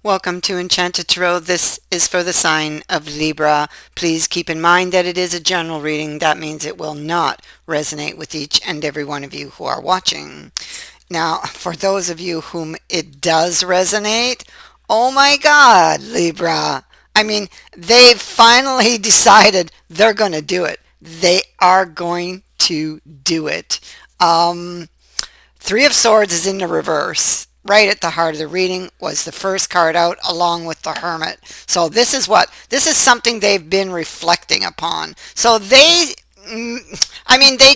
Welcome to Enchanted Tarot. This is for the sign of Libra. Please keep in mind that it is a general reading. That means it will not resonate with each and every one of you who are watching. Now, for those of you whom it does resonate, oh my God, Libra. I mean, they've finally decided they're going to do it. They are going to do it. Three of Swords is in the reverse. Right at the heart of the reading was the first card out along with the Hermit. So this is something they've been reflecting upon. So they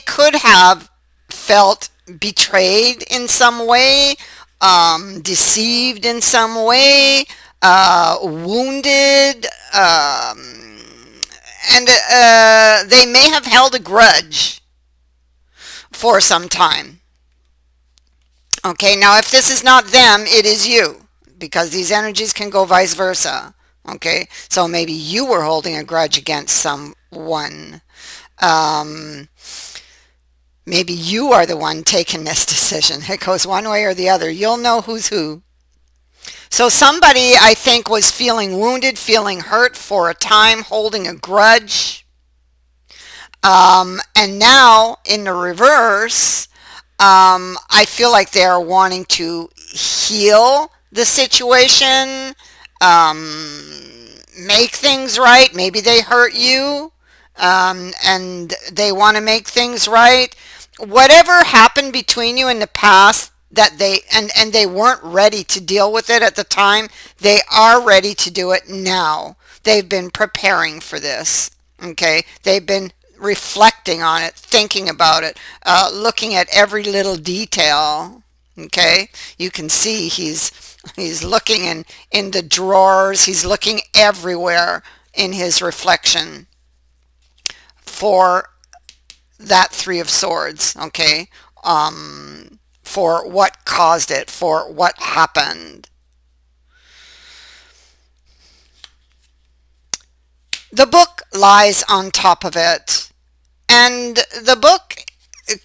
could have felt betrayed in some way, deceived in some way, wounded, and they may have held a grudge for some time. Okay, now if this is not them, it is you, because these energies can go vice versa. Okay, so maybe you were holding a grudge against someone. Maybe you are the one taking this decision. It goes one way or the other. You'll know who's who. So somebody, I think, was feeling wounded, feeling hurt for a time, holding a grudge. And now, in the reverse, I feel like they are wanting to heal the situation, make things right. Maybe they hurt you, and they want to make things right. Whatever happened between you in the past that and they weren't ready to deal with it at the time, they are ready to do it now. They've been preparing for this. Okay, they've been reflecting on it, thinking about it, looking at every little detail. Okay, you can see he's looking in the drawers, he's looking everywhere in his reflection for that Three of Swords. Okay, for what caused it, for what happened. The book lies on top of it. And the book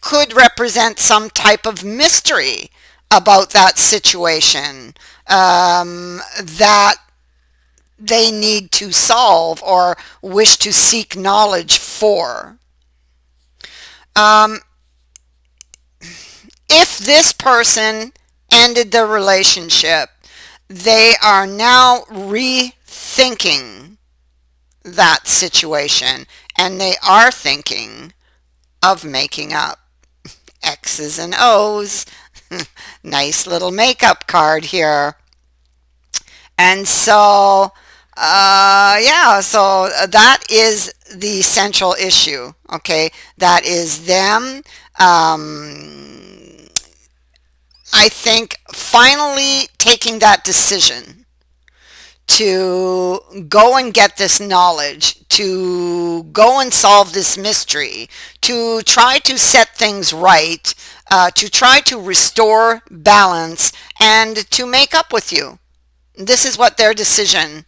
could represent some type of mystery about that situation that they need to solve or wish to seek knowledge for. If this person ended the relationship, they are now rethinking that situation. And they are thinking of making up. X's and O's. Nice little makeup card here. And so, so that is the central issue. Okay, that is them. I think finally taking that decision to go and get this knowledge, to go and solve this mystery, to try to set things right, to try to restore balance, and to make up with you. This is what their decision,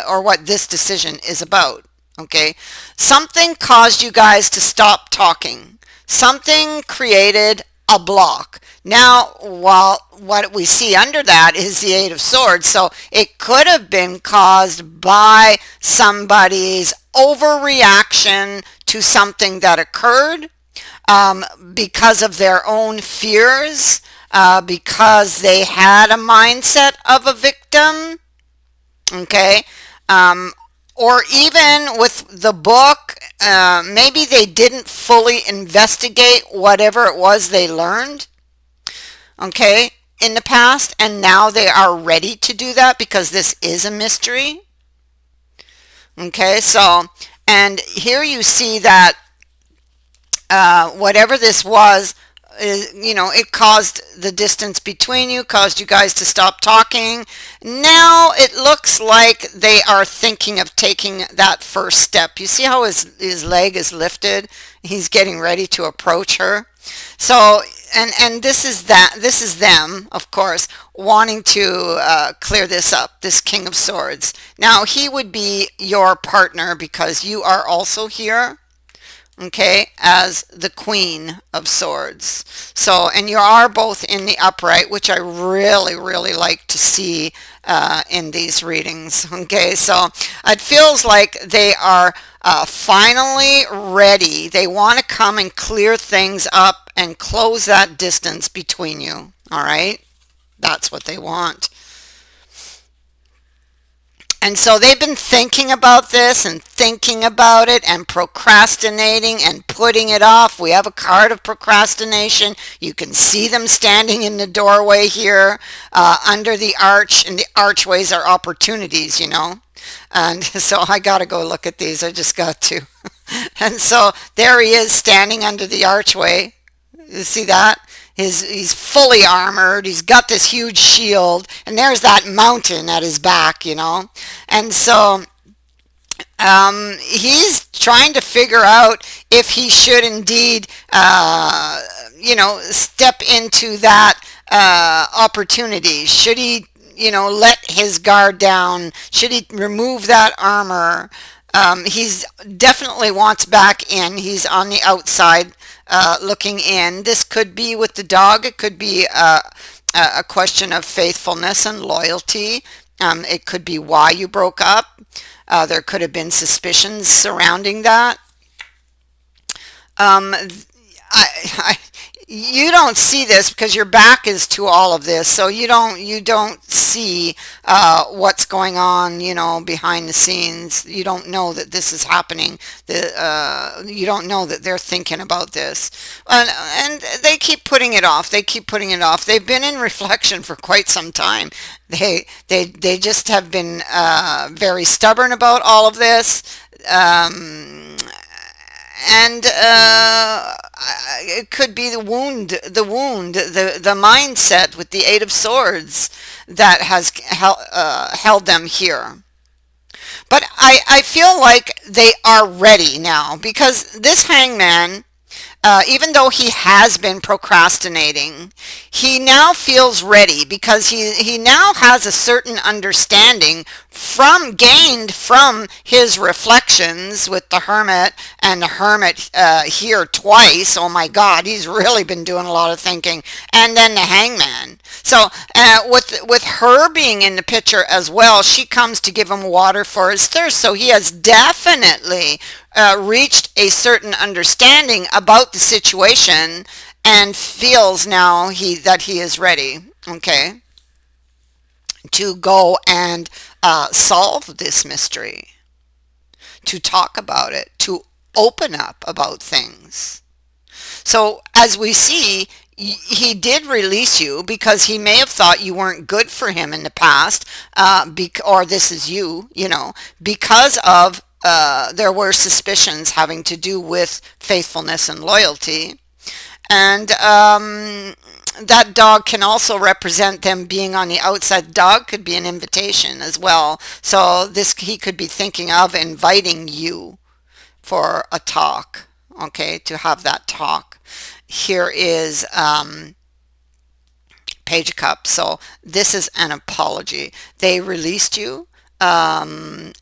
or what this decision is about. Okay? Something caused you guys to stop talking. Something created a block. Now, what we see under that is the Eight of Swords. So it could have been caused by somebody's overreaction to something that occurred, because of their own fears, because they had a mindset of a victim. Okay. Or even with the book, maybe they didn't fully investigate whatever it was they learned, okay, in the past, and now they are ready to do that because this is a mystery. Okay, so, and here you see that whatever this was, it caused the distance between you, caused you guys to stop talking. Now it looks like they are thinking of taking that first step. You see how his leg is lifted? He's getting ready to approach her. So, and this is them, of course, wanting to clear this up, this King of Swords. Now, he would be your partner because you are also here. okay, as the Queen of Swords. So, and you are both in the upright, which I really, really like to see in these readings. Okay, so it feels like they are finally ready. They want to come and clear things up and close that distance between you. All right, that's what they want. And so they've been thinking about this and thinking about it and procrastinating and putting it off. We have a card of procrastination. You can see them standing in the doorway here under the arch, and the archways are opportunities, you know. And so I got to go look at these. I just got to. And so there he is standing under the archway. You see that? He's fully armored. He's got this huge shield, and there's that mountain at his back, you know. And so he's trying to figure out if he should indeed, you know, step into that opportunity. Should he, you know, let his guard down? Should he remove that armor? He's definitely wants back in. He's on the outside looking in. This could be with the dog. It could be a question of faithfulness and loyalty. It could be why you broke up. There could have been suspicions surrounding that. I, you don't see this because your back is to all of this, so you don't see what's going on, you know, behind the scenes. You don't know that this is happening. You don't know that they're thinking about this, and they keep putting it off. They keep putting it off. They've been in reflection for quite some time. They just have been very stubborn about all of this. And it could be the mindset with the Eight of Swords that has held them here. But I feel like they are ready now, because this hangman, even though he has been procrastinating, he now feels ready, because he now has a certain understanding gained from his reflections with the Hermit, and the Hermit here twice. Oh my God, he's really been doing a lot of thinking. And then the Hangman. So with her being in the picture as well, she comes to give him water for his thirst. So he has definitely reached a certain understanding about the situation and feels now that he is ready, okay, to go and solve this mystery, to talk about it, to open up about things. So as we see, he did release you because he may have thought you weren't good for him in the past, or this is you, you know, because of there were suspicions having to do with faithfulness and loyalty. And that dog can also represent them being on the outside. Dog could be an invitation as well. So he could be thinking of inviting you for a talk, okay, to have that talk. Here is Page of Cups. So this is an apology. They released you. And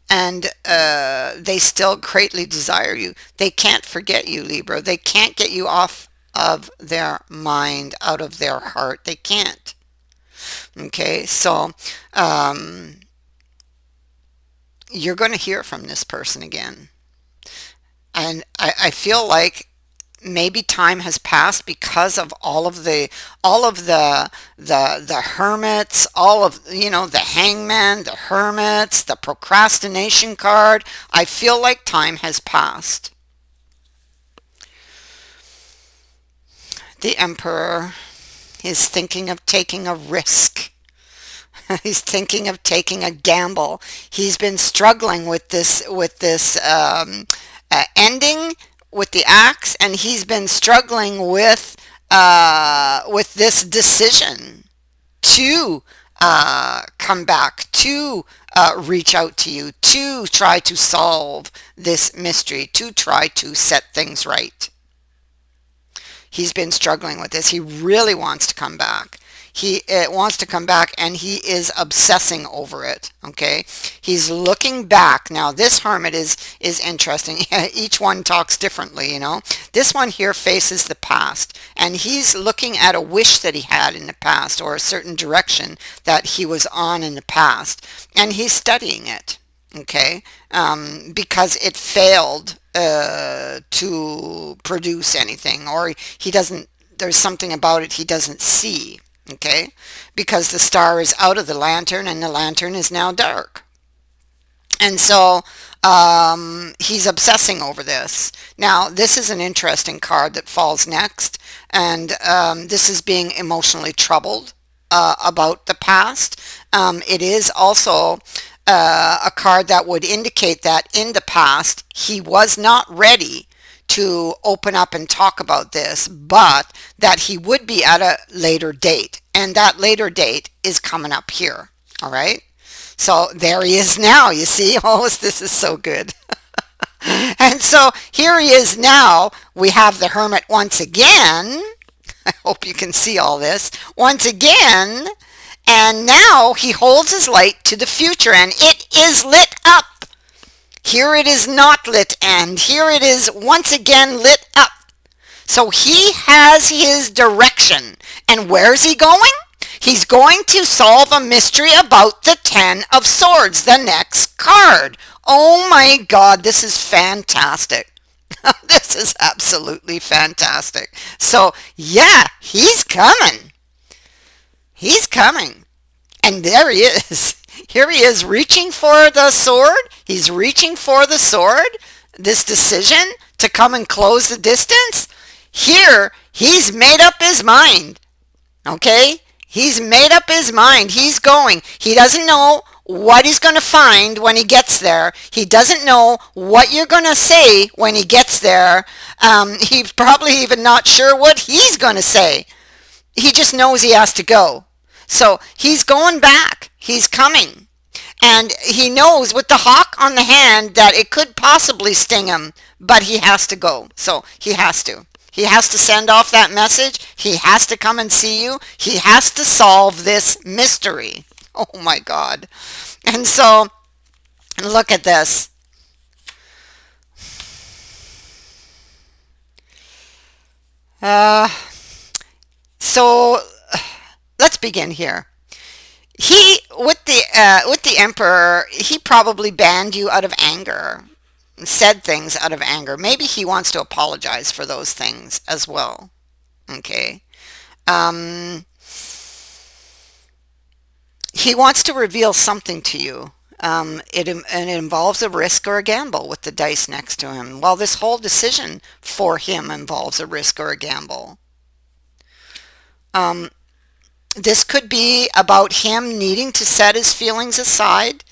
they still greatly desire you. They can't forget you, Libra. They can't get you off of their mind, out of their heart. They can't. Okay, so you're going to hear from this person again. And I feel like maybe time has passed because of all of the hermits, all of, you know, the hangman, the hermits, the procrastination card. I feel like time has passed. The Emperor is thinking of taking a risk. He's thinking of taking a gamble. He's been struggling with this ending with the axe, and he's been struggling with this decision to come back, to reach out to you, to try to solve this mystery, to try to set things right. He's been struggling with this. He really wants to come back. it wants to come back, and he is obsessing over it. Okay, he's looking back. Now this hermit is interesting. Each one talks differently, you know. This one here faces the past, and he's looking at a wish that he had in the past, or a certain direction that he was on in the past, and he's studying it. Okay, because it failed to produce anything, or he doesn't, there's something about it he doesn't see. Okay, because the star is out of the lantern, and the lantern is now dark. And so he's obsessing over this. Now, this is an interesting card that falls next, and this is being emotionally troubled about the past. It is also a card that would indicate that in the past he was not ready to open up and talk about this, but that he would be at a later date. And that later date is coming up here. All right. So there he is now, you see. Oh, this is so good. And so here he is now. We have the hermit once again. I hope you can see all this. Once again. And now he holds his light to the future, and it is lit up. Here it is not lit, and here it is once again lit up. So he has his direction. And where's he going? He's going to solve a mystery about the Ten of Swords, the next card. Oh my God, this is fantastic. This is absolutely fantastic. So yeah, he's coming. He's coming. And there he is. Here he is reaching for the sword. He's reaching for the sword. This decision to come and close the distance. Here, he's made up his mind. Okay? He's made up his mind. He's going. He doesn't know what he's going to find when he gets there. He doesn't know what you're going to say when he gets there. He's probably even not sure what he's going to say. He just knows he has to go. So he's going back. He's coming. And he knows with the hawk on the hand that it could possibly sting him, but he has to go. So he has to. He has to send off that message. He has to come and see you. He has to solve this mystery. Oh my God. And so look at this. So let's begin here. He, with the emperor, he probably banned you out of anger, said things out of anger. Maybe he wants to apologize for those things as well. Okay. He wants to reveal something to you. And it involves a risk or a gamble with the dice next to him. Well, this whole decision for him involves a risk or a gamble. This could be about him needing to set his feelings aside,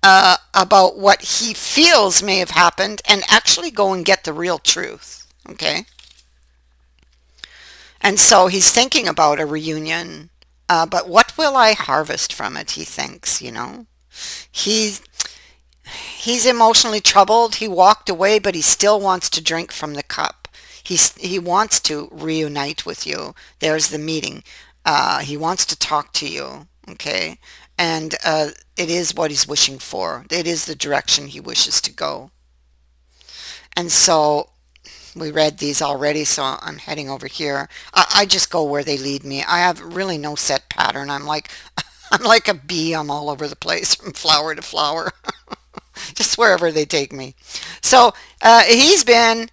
about what he feels may have happened, and actually go and get the real truth. Okay? And so he's thinking about a reunion, but what will I harvest from it, he thinks, you know. He's emotionally troubled. He walked away, but he still wants to drink from the cup. He wants to reunite with you. There's the meeting. He wants to talk to you, okay? And it is what he's wishing for. It is the direction he wishes to go. And so we read these already, so I'm heading over here. I just go where they lead me. I have really no set pattern. I'm like a bee. I'm all over the place from flower to flower. Just wherever they take me. So he's been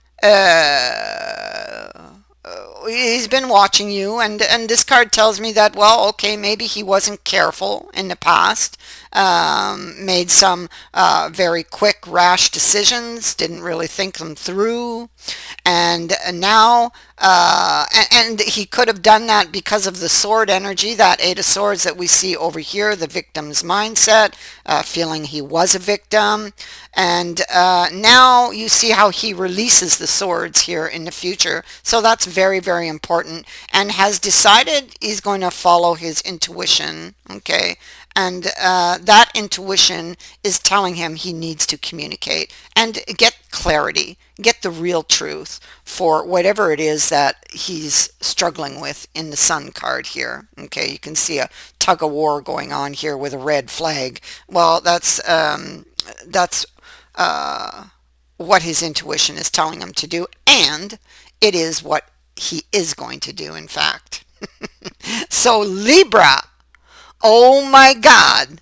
watching you, and this card tells me that, well, okay, maybe he wasn't careful in the past, made some very quick, rash decisions, didn't really think them through, and now, and he could have done that because of the sword energy, that Eight of Swords that we see over here, the victim's mindset, feeling he was a victim, and now you see how he releases the swords here in the future. So that's very, very important, and has decided he's going to follow his intuition, okay? And that intuition is telling him he needs to communicate and get clarity, get the real truth for whatever it is that he's struggling with in the Sun card here. Okay, you can see a tug of war going on here with a red flag. Well, that's what his intuition is telling him to do, and it is what he is going to do, in fact. So Libra, oh my God,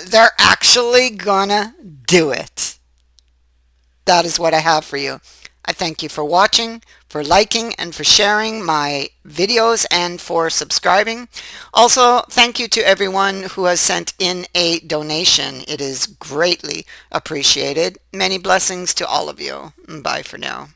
they're actually gonna do it. That is what I have for you. I thank you for watching, for liking, and for sharing my videos, and for subscribing. Also, thank you to everyone who has sent in a donation. It is greatly appreciated. Many blessings to all of you. Bye for now.